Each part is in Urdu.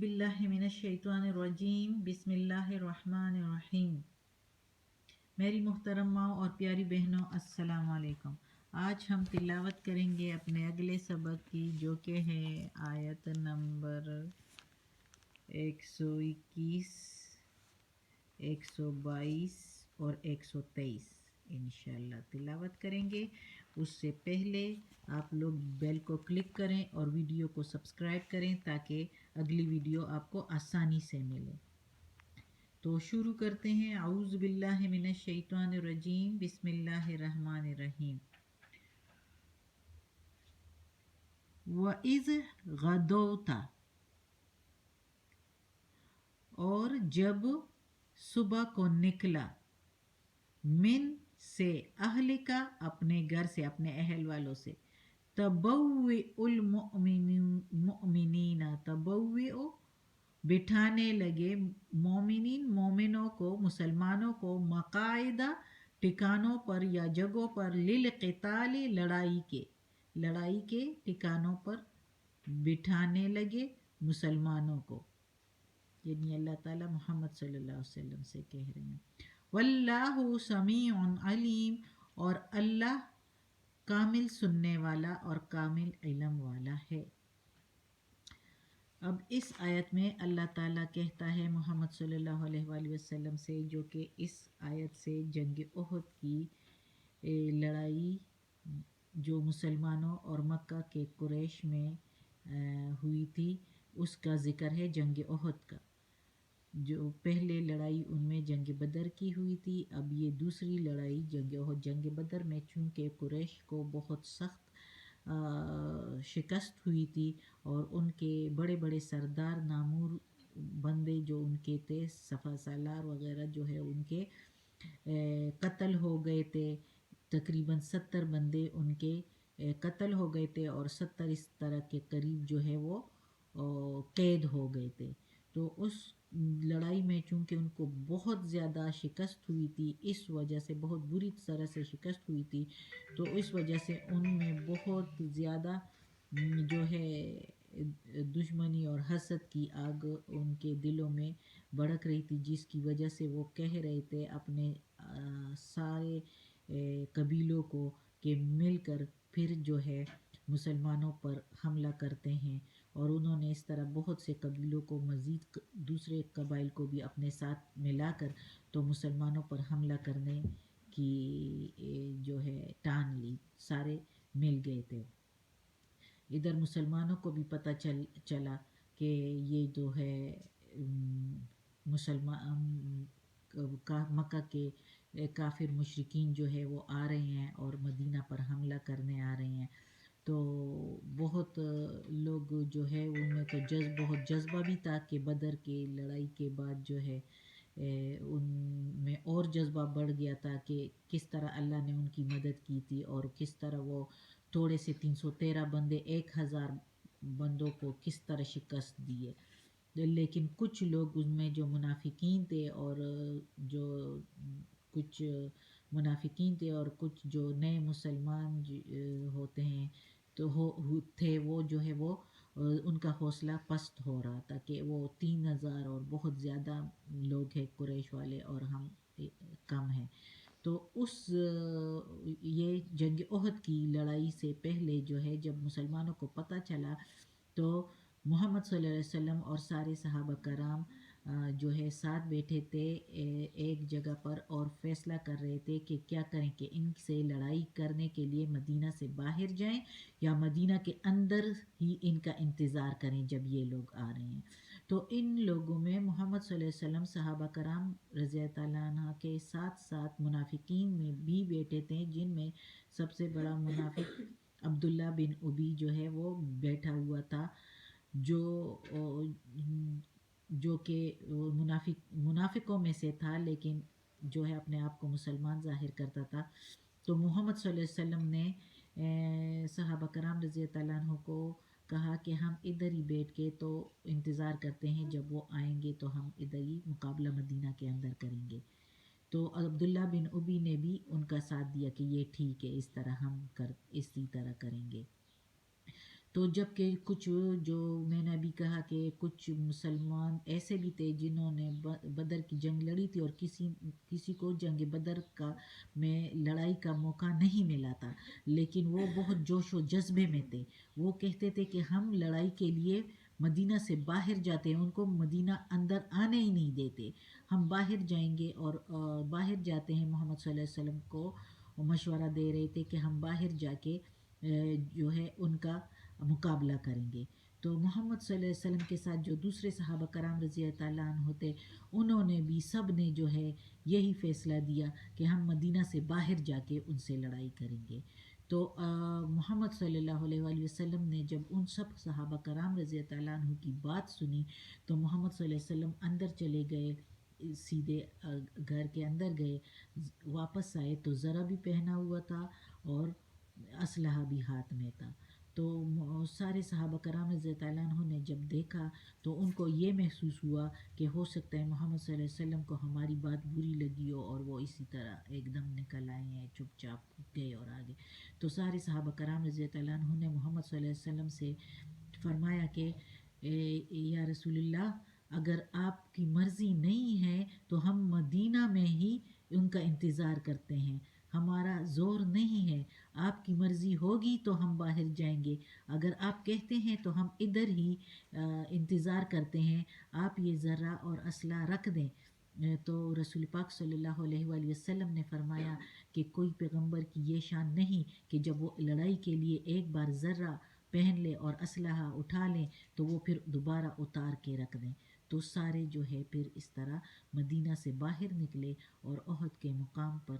باللہ من الشیطان الرجیم بسم اللہ الرحمن الرحیم۔ میری محترم ماں اور پیاری بہنوں، السلام علیکم۔ آج ہم تلاوت کریں گے اپنے اگلے سبق کی، جو کہ ہے آیت نمبر 121، 122 اور 123 انشاءاللہ تلاوت کریں گے۔ اس سے پہلے آپ لوگ بیل کو کلک کریں اور ویڈیو کو سبسکرائب کریں تاکہ اگلی ویڈیو آپ کو آسانی سے ملے۔ تو شروع کرتے ہیں۔ اعوذ باللہ من الشیطان الرجیم، بسم اللہ الرحمن الرحیم۔ وَإِذْ غَدَوْتَ، اور جب صبح کو نکلا، من سے، اہل کا، اپنے گھر سے، اپنے اہل والوں سے، تبوئ المؤمنین، تبوئ بٹھانے لگے، مومنین مومنوں کو، مسلمانوں کو، مقاعدہ ٹھکانوں پر یا جگہوں پر، للقتال لڑائی کے ٹھکانوں پر بٹھانے لگے مسلمانوں کو، یعنی اللہ تعالیٰ محمد صلی اللہ علیہ وسلم سے کہہ رہے ہیں۔ واللہ سمیع علیم، اور اللہ کامل سننے والا اور کامل علم والا ہے۔ اب اس آیت میں اللہ تعالیٰ کہتا ہے محمد صلی اللہ علیہ وآلہ وسلم سے، جو کہ اس آیت سے جنگ احد کی لڑائی جو مسلمانوں اور مکہ کے قریش میں ہوئی تھی، اس کا ذکر ہے، جنگ احد کا۔ جو پہلے لڑائی ان میں جنگ بدر کی ہوئی تھی، اب یہ دوسری لڑائی جنگ احد۔ جنگ بدر میں چونکہ قریش کو بہت سخت شکست ہوئی تھی اور ان کے بڑے بڑے سردار، نامور بندے جو ان کے تھے، سپہ سالار وغیرہ جو ہے، ان کے قتل ہو گئے تھے۔ تقریباً 70 بندے ان کے قتل ہو گئے تھے اور 70 اس طرح کے قریب جو ہے وہ قید ہو گئے تھے۔ تو اس لڑائی میں چونکہ ان کو بہت زیادہ شکست ہوئی تھی، اس وجہ سے بہت بری طرح سے شکست ہوئی تھی، تو اس وجہ سے ان میں بہت زیادہ جو ہے دشمنی اور حسد کی آگ ان کے دلوں میں بھڑک رہی تھی، جس کی وجہ سے وہ کہہ رہے تھے اپنے سارے قبیلوں کو کہ مل کر پھر جو ہے مسلمانوں پر حملہ کرتے ہیں، اور انہوں نے اس طرح بہت سے قبیلوں کو، مزید دوسرے قبائل کو بھی اپنے ساتھ ملا کر تو مسلمانوں پر حملہ کرنے کی جو ہے ٹان لی، سارے مل گئے تھے۔ ادھر مسلمانوں کو بھی پتہ چلا کہ یہ جو ہے مسلمان مکہ کے کافر مشرکین جو ہے وہ آ رہے ہیں اور مدینہ پر حملہ کرنے آ رہے ہیں، تو بہت لوگ جو ہے ان میں تو بہت جذبہ بھی تھا کہ بدر کے لڑائی کے بعد جو ہے ان میں اور جذبہ بڑھ گیا تھا کہ کس طرح اللہ نے ان کی مدد کی تھی، اور کس طرح وہ تھوڑے سے 313 بندے 1000 بندوں کو کس طرح شکست دیے۔ لیکن کچھ لوگ ان میں جو منافقین تھے اور کچھ جو نئے مسلمان ہوتے ہیں تو تھے، وہ جو ہے وہ ان کا حوصلہ پست ہو رہا تھا کہ وہ 3000 اور بہت زیادہ لوگ ہیں قریش والے اور ہم کم ہیں۔ تو یہ جنگ احد کی لڑائی سے پہلے جو ہے جب مسلمانوں کو پتہ چلا، تو محمد صلی اللہ علیہ وسلم اور سارے صحابہ کرام جو ہے ساتھ بیٹھے تھے ایک جگہ پر اور فیصلہ کر رہے تھے کہ کیا کریں، کہ ان سے لڑائی کرنے کے لیے مدینہ سے باہر جائیں یا مدینہ کے اندر ہی ان کا انتظار کریں جب یہ لوگ آ رہے ہیں۔ تو ان لوگوں میں محمد صلی اللہ علیہ وسلم، صحابہ کرام رضی اللہ تعالیٰ عنہ کے ساتھ ساتھ منافقین میں بھی بیٹھے تھے، جن میں سب سے بڑا منافق عبداللہ بن ابی جو ہے وہ بیٹھا ہوا تھا، جو کہ منافقوں میں سے تھا، لیکن جو ہے اپنے آپ کو مسلمان ظاہر کرتا تھا۔ تو محمد صلی اللہ علیہ وسلم نے صحابہ کرام رضی اللہ تعالیٰ عنہ کو کہا کہ ہم ادھر ہی بیٹھ کے تو انتظار کرتے ہیں، جب وہ آئیں گے تو ہم ادھر ہی مقابلہ مدینہ کے اندر کریں گے۔ تو عبداللہ بن ابی نے بھی ان کا ساتھ دیا کہ یہ ٹھیک ہے، اسی طرح کریں گے۔ تو جب کہ کچھ جو میں نے ابھی کہا کہ کچھ مسلمان ایسے بھی تھے جنہوں نے بدر کی جنگ لڑی تھی اور کسی کو جنگ بدر کا میں لڑائی کا موقع نہیں ملا تھا، لیکن وہ بہت جوش و جذبے میں تھے. وہ کہتے تھے کہ ہم لڑائی کے لیے مدینہ سے باہر جاتے ہیں، ان کو مدینہ اندر آنے ہی نہیں دیتے. ہم باہر جائیں گے اور باہر جاتے ہیں. محمد صلی اللہ علیہ وسلم کو مشورہ دے رہے تھے کہ ہم باہر جا کے جو ہے ان کا مقابلہ کریں گے. تو محمد صلی اللہ علیہ وسلم کے ساتھ جو دوسرے صحابہ کرام رضی اللہ تعالیٰ عنہ تھے، انہوں نے بھی سب نے جو ہے یہی فیصلہ دیا کہ ہم مدینہ سے باہر جا کے ان سے لڑائی کریں گے. تو محمد صلی اللہ علیہ وآلہ وسلم نے جب ان سب صحابہ کرام رضی اللہ تعالیٰ عنہ کی بات سنی تو محمد صلی اللہ علیہ وسلم اندر چلے گئے، سیدھے گھر کے اندر گئے. واپس آئے تو ذرا بھی پہنا ہوا تھا اور اسلحہ بھی ہاتھ میں تھا. تو سارے صحابہ کرام رضی اللہ تعالیٰ عنہ نے جب دیکھا تو ان کو یہ محسوس ہوا کہ ہو سکتا ہے محمد صلی اللہ علیہ وسلم کو ہماری بات بری لگی ہو اور وہ اسی طرح ایک دم نکل آئے ہیں، چپ چاپ گئے اور آگے. تو سارے صحابہ کرام رضی اللہ تعالیٰ عنہ نے محمد صلی اللہ علیہ وسلم سے فرمایا کہ یا رسول اللہ، اگر آپ کی مرضی نہیں ہے تو ہم مدینہ میں ہی ان کا انتظار کرتے ہیں، ہمارا زور نہیں ہے. آپ کی مرضی ہوگی تو ہم باہر جائیں گے، اگر آپ کہتے ہیں تو ہم ادھر ہی انتظار کرتے ہیں، آپ یہ ذرہ اور اسلحہ رکھ دیں. تو رسول پاک صلی اللہ علیہ وآلہ وسلم نے فرمایا کہ کوئی پیغمبر کی یہ شان نہیں کہ جب وہ لڑائی کے لیے ایک بار ذرہ پہن لے اور اسلحہ اٹھا لیں تو وہ پھر دوبارہ اتار کے رکھ دیں. تو سارے جو ہے پھر اس طرح مدینہ سے باہر نکلے اور احد کے مقام پر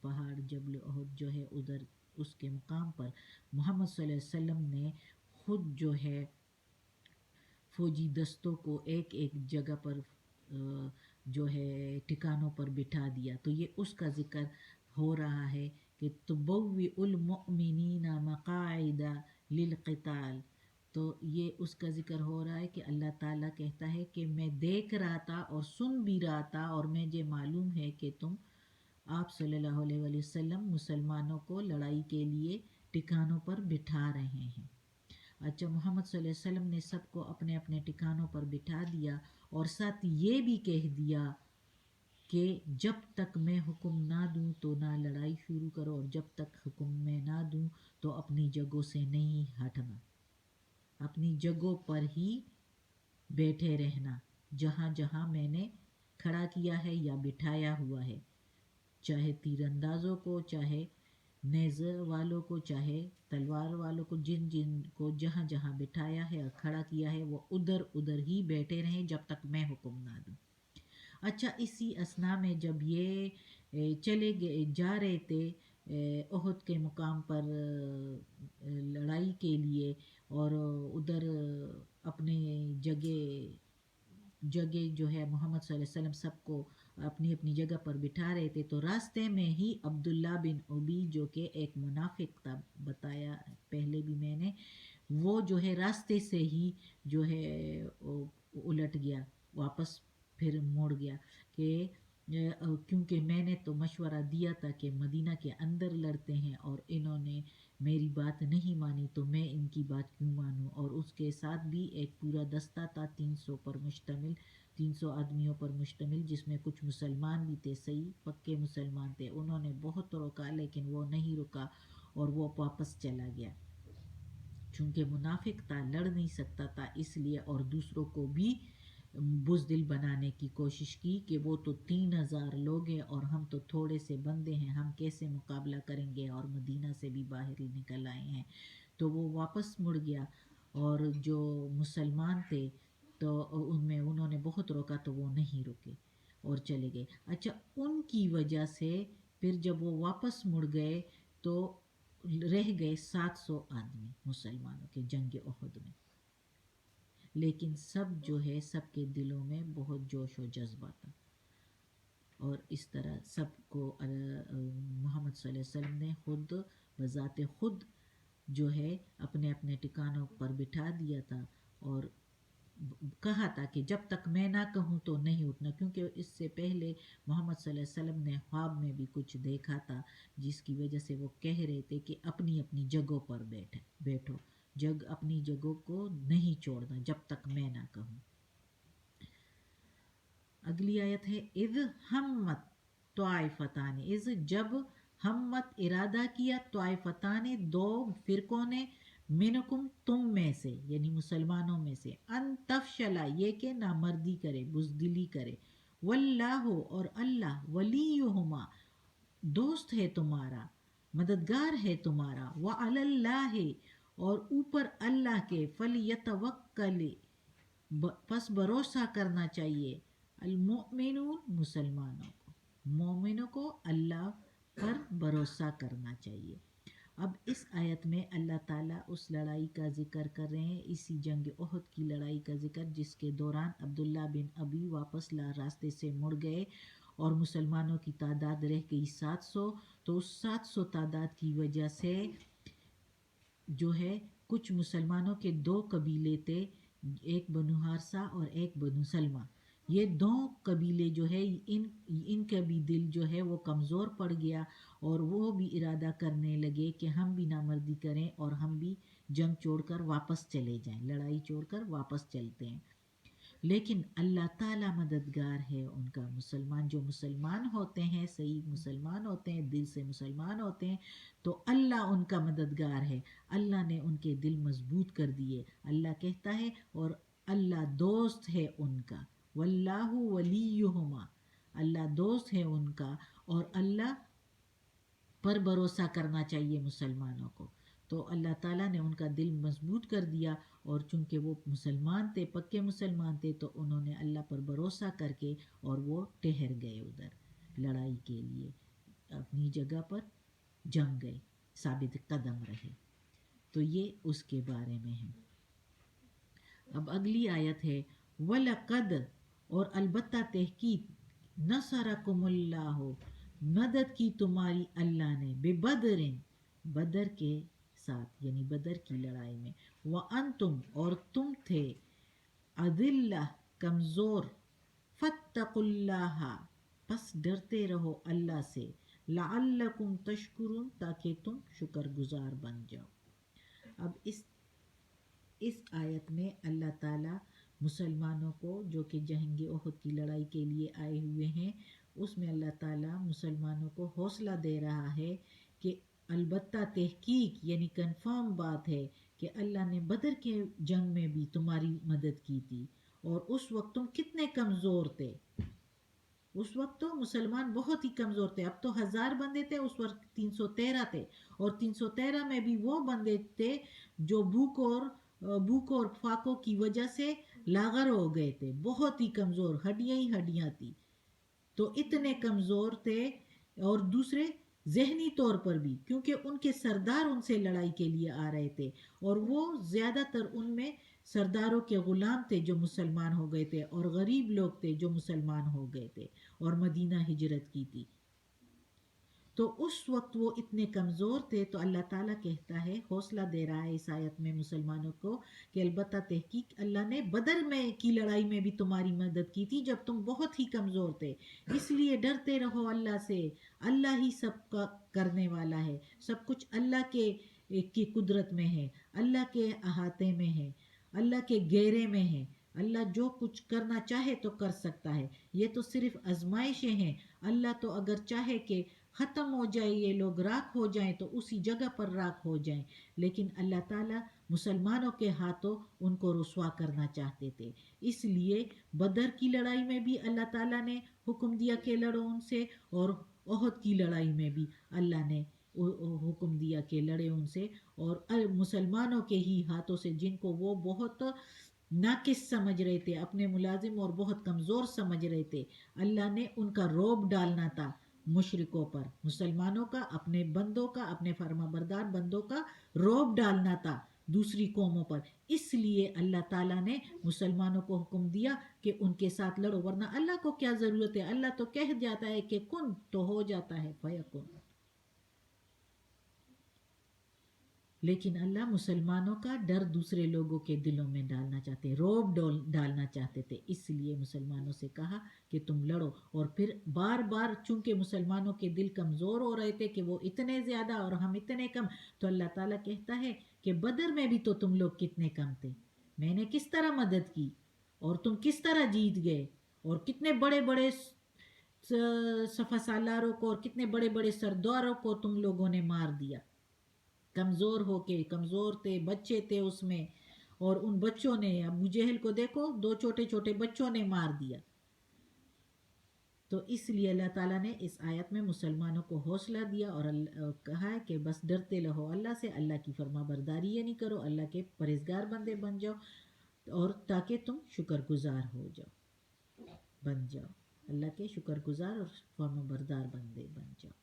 پہاڑ جبل احد جو ہے ادھر اس کے مقام پر محمد صلی اللہ علیہ وسلم نے خود جو ہے فوجی دستوں کو ایک ایک جگہ پر جو ہے ٹھکانوں پر بٹھا دیا. تو یہ اس کا ذکر ہو رہا ہے کہ تبوئ المؤمنین مقاعد للقتال. تو یہ اس کا ذکر ہو رہا ہے کہ اللہ تعالیٰ کہتا ہے کہ میں دیکھ رہا تھا اور سن بھی رہا تھا اور مجھے معلوم ہے کہ تم آپ صلی اللہ علیہ وآلہ وسلم مسلمانوں کو لڑائی کے لیے ٹھکانوں پر بٹھا رہے ہیں. اچھا، محمد صلی اللہ علیہ وسلم نے سب کو اپنے اپنے ٹھکانوں پر بٹھا دیا اور ساتھ یہ بھی کہہ دیا کہ جب تک میں حکم نہ دوں تو نہ لڑائی شروع کرو اور جب تک حکم میں نہ دوں تو اپنی جگہوں سے نہیں ہٹنا، اپنی جگہوں پر ہی بیٹھے رہنا جہاں جہاں میں نے کھڑا کیا ہے یا بٹھایا ہوا ہے، چاہے تیر اندازوں کو، چاہے نیزے والوں کو، چاہے تلوار والوں کو، جن جن کو جہاں جہاں بٹھایا ہے اور کھڑا کیا ہے وہ ادھر ادھر ہی بیٹھے رہیں جب تک میں حکم نہ دوں. اچھا، اسی اثنا میں جب یہ چلے گئے جا رہے تھے احد کے مقام پر لڑائی کے لیے اور ادھر اپنے جگہ جو ہے محمد صلی اللہ علیہ وسلم سب کو اپنی اپنی جگہ پر بٹھا رہے تھے، تو راستے میں ہی عبداللہ بن ابی جو کہ ایک منافق تھا، بتایا پہلے بھی میں نے، وہ جو ہے راستے سے ہی جو ہے الٹ گیا، واپس پھر موڑ گیا کہ کیونکہ میں نے تو مشورہ دیا تھا کہ مدینہ کے اندر لڑتے ہیں اور انہوں نے میری بات نہیں مانی تو میں ان کی بات کیوں مانوں. اور اس کے ساتھ بھی ایک پورا دستہ تھا 300 آدمیوں پر مشتمل، جس میں کچھ مسلمان بھی تھے، صحیح پکے مسلمان تھے. انہوں نے بہت روکا لیکن وہ نہیں رکا اور وہ واپس چلا گیا، چونکہ منافق تھا، لڑ نہیں سکتا تھا اس لیے. اور دوسروں کو بھی بزدل بنانے کی کوشش کی کہ وہ تو 3000 لوگ ہیں اور ہم تو تھوڑے سے بندے ہیں، ہم کیسے مقابلہ کریں گے اور مدینہ سے بھی باہر ہی نکل آئے ہیں. تو وہ واپس مڑ گیا اور جو مسلمان تھے تو ان میں انہوں نے بہت روکا تو وہ نہیں رکے اور چلے گئے. اچھا، ان کی وجہ سے پھر جب وہ واپس مڑ گئے تو رہ گئے 700 آدمی مسلمانوں کے جنگ احد میں. لیکن سب جو ہے سب کے دلوں میں بہت جوش و جذبہ تھا اور اس طرح سب کو محمد صلی اللہ علیہ وسلم نے خود بذات خود جو ہے اپنے اپنے ٹھکانوں پر بٹھا دیا تھا اور کہا تھا کہ جب تک میں نہ کہوں تو نہیں اٹھنا، کیونکہ اس سے پہلے محمد صلی اللہ علیہ وسلم نے خواب میں بھی کچھ دیکھا تھا جس کی وجہ سے وہ کہہ رہے تھے کہ اپنی اپنی جگہوں پر بیٹھو. اپنی جگہوں کو نہیں چھوڑنا جب تک میں نہ کہوں. اگلی آیت ہے اذ ہمت طائفتان، اذ جب ہمت ارادہ کیا طائفتان دو فرقوں نے، منکم تم میں سے یعنی مسلمانوں میں سے، ان تفشلا یہ کہ نامردی کرے بزدلی کرے، واللہ اور اللہ ولیہما دوست ہے تمہارا مددگار ہے تمہارا، وعلی اللہ اور اوپر اللہ کے، فلیتوکل پس بھروسہ کرنا چاہیے، المؤمنون مسلمانوں کو، مومنوں کو اللہ پر بھروسہ کرنا چاہیے. اب اس آیت میں اللہ تعالیٰ اس لڑائی کا ذکر کر رہے ہیں، اسی جنگ احد کی لڑائی کا ذکر، جس کے دوران عبداللہ بن ابی واپس راستے سے مڑ گئے اور مسلمانوں کی تعداد رہ گئی 700. تو اس 700 تعداد کی وجہ سے جو ہے کچھ مسلمانوں کے دو قبیلے تھے، ایک بنو حارثہ اور ایک بنو سلمہ. یہ دو قبیلے جو ہے ان کا بھی دل جو ہے وہ کمزور پڑ گیا اور وہ بھی ارادہ کرنے لگے کہ ہم بھی نامردی کریں اور ہم بھی جنگ چھوڑ کر واپس چلے جائیں، لڑائی چھوڑ کر واپس چلتے ہیں. لیکن اللہ تعالیٰ مددگار ہے ان کا. جو مسلمان ہوتے ہیں، صحیح مسلمان ہوتے ہیں، دل سے مسلمان ہوتے ہیں، تو اللہ ان کا مددگار ہے. اللہ نے ان کے دل مضبوط کر دیے. اللہ کہتا ہے اور اللہ دوست ہے ان کا، واللہ ولیہما، اللہ دوست ہے ان کا اور اللہ پر بھروسہ کرنا چاہیے مسلمانوں کو. تو اللہ تعالیٰ نے ان کا دل مضبوط کر دیا اور چونکہ وہ مسلمان تھے، پکے مسلمان تھے، تو انہوں نے اللہ پر بھروسہ کر کے اور وہ ٹھہر گئے ادھر لڑائی کے لیے، اپنی جگہ پر جم گئے، ثابت قدم رہے. تو یہ اس کے بارے میں ہے. اب اگلی آیت ہے وَلَقَدْ اور البتہ تحقیق نصرکم اللہ مدد کی تمہاری اللہ نے، بِبَدْرٍ بدر کے ساتھ یعنی بدر کی لڑائی میں، وَأَنْتُمْ اور تم تھے أَذِلَّةٌ کمزور، فَاتَّقُوا اللَّهَ پس ڈرتے رہو اللہ سے، لَعَلَّكُمْ تَشْكُرُونَ تاکہ تم شکر گزار بن جاؤ. اب اس آیت میں اللہ تعالیٰ مسلمانوں کو جو کہ جنگ احد کی لڑائی کے لیے آئے ہوئے ہیں، اس میں اللہ تعالیٰ مسلمانوں کو حوصلہ دے رہا ہے کہ البتہ تحقیق یعنی کنفرم بات ہے کہ اللہ نے بدر کے جنگ میں بھی تمہاری مدد کی تھی اور اس وقت تم کتنے کمزور تھے. اس وقت تو مسلمان بہت ہی کمزور تھے. اب تو 1000 بندے تھے، اس وقت 313 تھے، اور 313 میں بھی وہ بندے تھے جو بھوک اور فاقوں کی وجہ سے لاغر ہو گئے تھے، بہت ہی کمزور، ہڈیاں ہی ہڈیاں تھی. تو اتنے کمزور تھے اور دوسرے ذہنی طور پر بھی، کیونکہ ان کے سردار ان سے لڑائی کے لیے آ رہے تھے اور وہ زیادہ تر ان میں سرداروں کے غلام تھے جو مسلمان ہو گئے تھے اور غریب لوگ تھے جو مسلمان ہو گئے تھے اور مدینہ ہجرت کی تھی. تو اس وقت وہ اتنے کمزور تھے. تو اللہ تعالیٰ کہتا ہے، حوصلہ دے رہا ہے اس آیت میں مسلمانوں کو کہ البتہ تحقیق اللہ نے بدر میں کی لڑائی میں بھی تمہاری مدد کی تھی جب تم بہت ہی کمزور تھے. اس لیے ڈرتے رہو اللہ سے، اللہ ہی سب کا کرنے والا ہے، سب کچھ اللہ کی قدرت میں ہے، اللہ کے احاطے میں ہے، اللہ کے گھیرے میں ہے. اللہ جو کچھ کرنا چاہے تو کر سکتا ہے. یہ تو صرف آزمائشیں ہیں. اللہ تو اگر چاہے کہ ختم ہو جائے، یہ لوگ راکھ ہو جائیں، تو اسی جگہ پر راکھ ہو جائیں، لیکن اللہ تعالیٰ مسلمانوں کے ہاتھوں ان کو رسوا کرنا چاہتے تھے. اس لیے بدر کی لڑائی میں بھی اللہ تعالیٰ نے حکم دیا کہ لڑو ان سے، اور احد کی لڑائی میں بھی اللہ نے حکم دیا کہ لڑے ان سے، اور مسلمانوں کے ہی ہاتھوں سے، جن کو وہ بہت ناقص سمجھ رہے تھے، اپنے ملازم اور بہت کمزور سمجھ رہے تھے، اللہ نے ان کا رعب ڈالنا تھا مشرکوں پر، مسلمانوں کا، اپنے بندوں کا، اپنے فرما بردار بندوں کا رعب ڈالنا تھا دوسری قوموں پر. اس لیے اللہ تعالیٰ نے مسلمانوں کو حکم دیا کہ ان کے ساتھ لڑو، ورنہ اللہ کو کیا ضرورت ہے، اللہ تو کہہ جاتا ہے کہ کن تو ہو جاتا ہے، فیکن. لیکن اللہ مسلمانوں کا ڈر دوسرے لوگوں کے دلوں میں ڈالنا چاہتے، رعب ڈالنا چاہتے تھے. اس لیے مسلمانوں سے کہا کہ تم لڑو. اور پھر بار بار چونکہ مسلمانوں کے دل کمزور ہو رہے تھے کہ وہ اتنے زیادہ اور ہم اتنے کم، تو اللہ تعالیٰ کہتا ہے کہ بدر میں بھی تو تم لوگ کتنے کم تھے، میں نے کس طرح مدد کی اور تم کس طرح جیت گئے، اور کتنے بڑے بڑے صفہ سالاروں کو اور کتنے بڑے بڑے سرداروں کو تم لوگوں نے مار دیا، کمزور ہو کے، کمزور تھے، بچے تھے اس میں، اور ان بچوں نے، ابو جہل کو دیکھو، دو چھوٹے چھوٹے بچوں نے مار دیا۔ تو اس لیے اللہ تعالیٰ نے اس آیت میں مسلمانوں کو حوصلہ دیا اور کہا ہے کہ بس ڈرتے رہو اللہ سے، اللہ کی فرما برداری یہ نہیں کرو، اللہ کے پرہیزگار بندے بن جاؤ، اور تاکہ تم شکر گزار ہو جاؤ، بن جاؤ، اللہ کے شکر گزار اور فرما بردار بندے بن جاؤ۔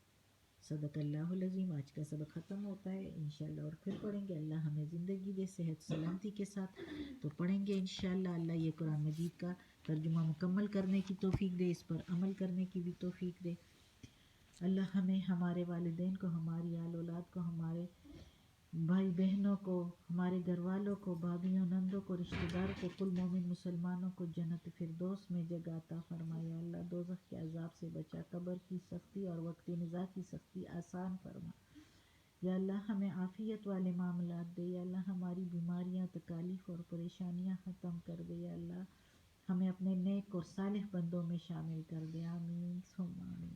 صدق اللہ العظیم۔ آج کا سبق ختم ہوتا ہے، انشاءاللہ اور پھر پڑھیں گے، اللہ ہمیں زندگی دے صحت سلامتی کے ساتھ، تو پڑھیں گے انشاءاللہ۔ اللہ یہ قرآن مجید کا ترجمہ مکمل کرنے کی توفیق دے، اس پر عمل کرنے کی بھی توفیق دے۔ اللہ ہمیں، ہمارے والدین کو، ہماری آل اولاد کو، ہمارے بھائی بہنوں کو، ہمارے گھر والوں کو، بھابھیوں نندوں کو، رشتہ داروں کو، کل مومن مسلمانوں کو جنت فردوس میں جگہ عطا فرمائے۔ اللہ دوزخ کے عذاب سے بچا، قبر کی سختی اور وقت نزاع کی سختی آسان فرما۔ یا اللہ ہمیں عافیت والے معاملات دے، یا اللہ ہماری بیماریاں، تکالیف اور پریشانیاں ختم کر دے، یا اللہ ہمیں اپنے نیک اور صالح بندوں میں شامل کر دے۔ آمین ثم آمین۔